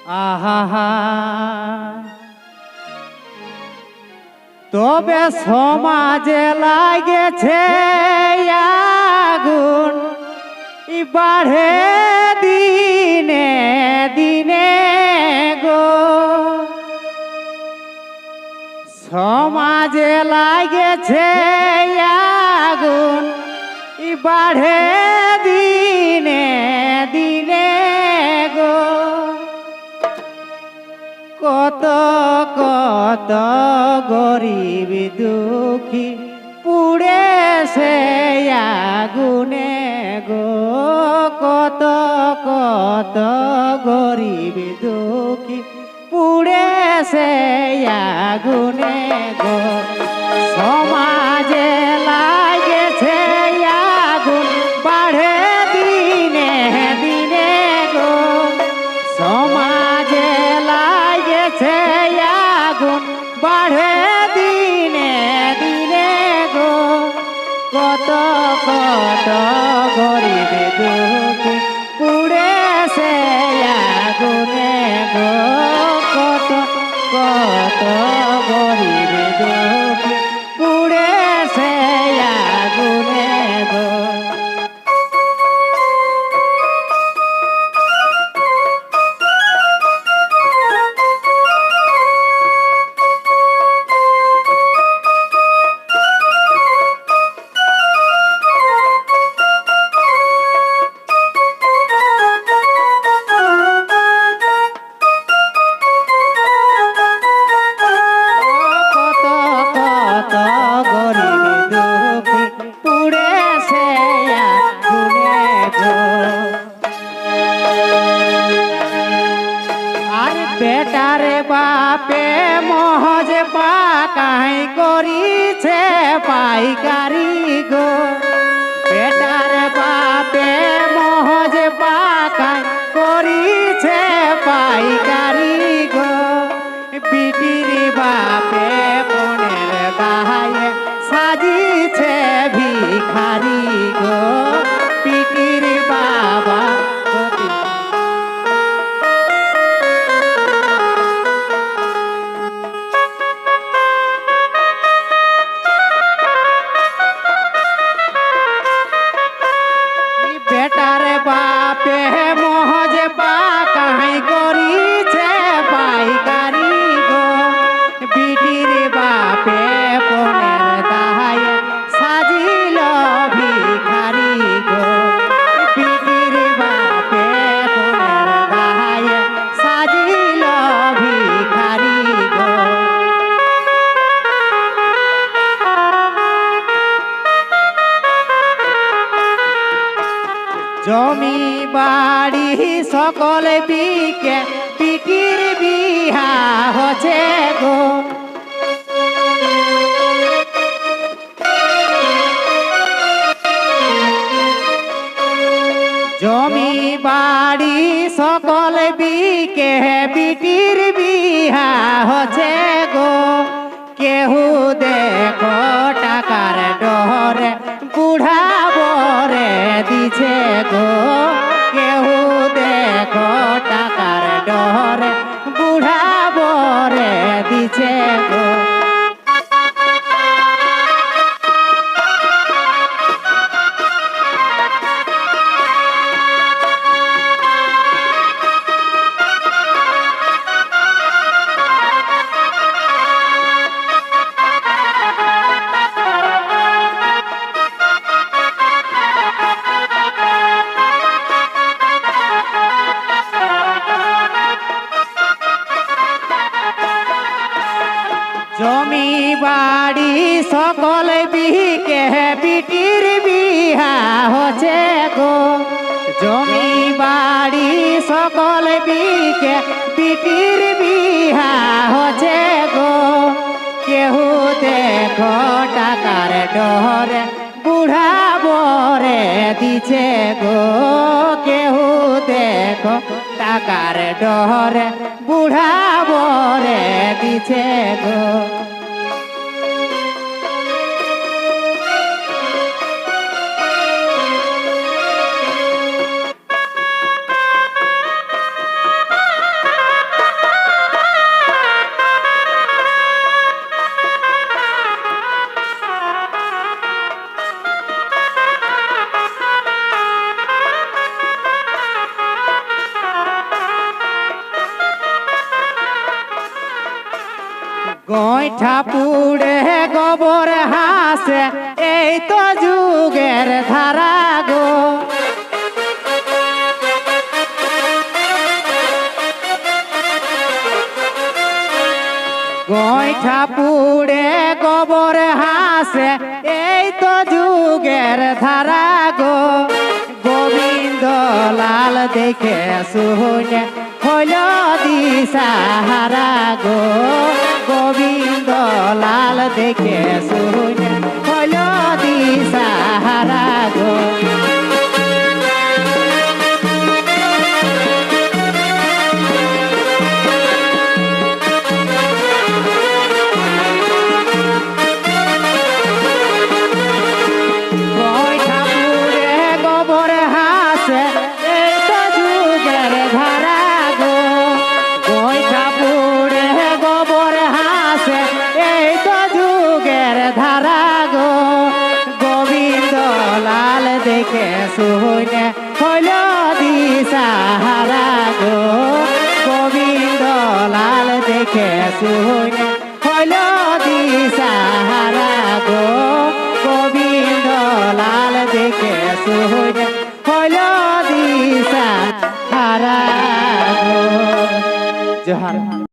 আহা তবে সমাজে লাগেছে আগুন বাড়ে দিনে দিনে গো সমাজে লাগেছে আগুন বাড়ে দিনে দিনে গো কত কত গরিব দুঃখী পুড়ে সে আগুনে গো কত কত গরিব দুঃখী পুড়ে সে আগুনে গো সমাজে লাগেছে আগুন বাড়ে দিনে দিনে গো সমাজে লাগেছে আগুন বাড়ে দিনে দিনে গো কত কত গরিব দুঃখী পুড়ে সে আগুনে গো কত কত গরিব দুঃখী পুড়ে সে আগুনে গো বেটারে বাপে মহজ পাকাই করিছে পাইকারি গো বেটার বাপে মহজ পাকাই করিছে পাইকারি গো বিটির বাপে বনের গায়ে সাজিছে ভিখারি গো বিটির বাবা বেটার বাপে মহজ পাকাই করিছে পাইকারি গো বিটির বাপে বনের গায়ে সাজিল ভিখারি গো বিটির বাপে বনের গায়ে সাজিল ভিখারি গো জমি বাড়ি সকলে বিকে পিটির বিহা হচ্ছে গো জমি বাড়ি সকলে বিকে পিটির বিহা হচ্ছে গো কেহু দেখো টাকার ডরে বুড়া বরে দিছে গো কেহু দেখো টাকার ডরে বুড়া বরে দিছে গো জমি বাড়ি সকল বিকে পিটির বিহা হচ্ছে গো জমি বাড়ি সকল বিকে পিটির বিহা হচ্ছে গো কেহু দেখো টাকার ডরে বুড়া বরে দিছে গো কেহু দেখো টাকার ডরে বুড়া বরে দিছে গো গোইঠা পুড়ে গোবর হাসে এই তো যুগের ধারা গো গোইঠা পুড়ে গোবর হাসে এই তো যুগের ধারা গো গোবিন্দ লাল দেখে শুনে হইল দিশাহারা গো গোবিন্দ লাল দেখে শুনে হইল দিশাহারা গো দেখে শুনে হইল দিশাহারা গো গোবিন্দ লাল দেখে শুনে হইল দিশাহারা গো গোবিন্দ লাল দেখে শুনে হইল দিশাহারা গো জোহার।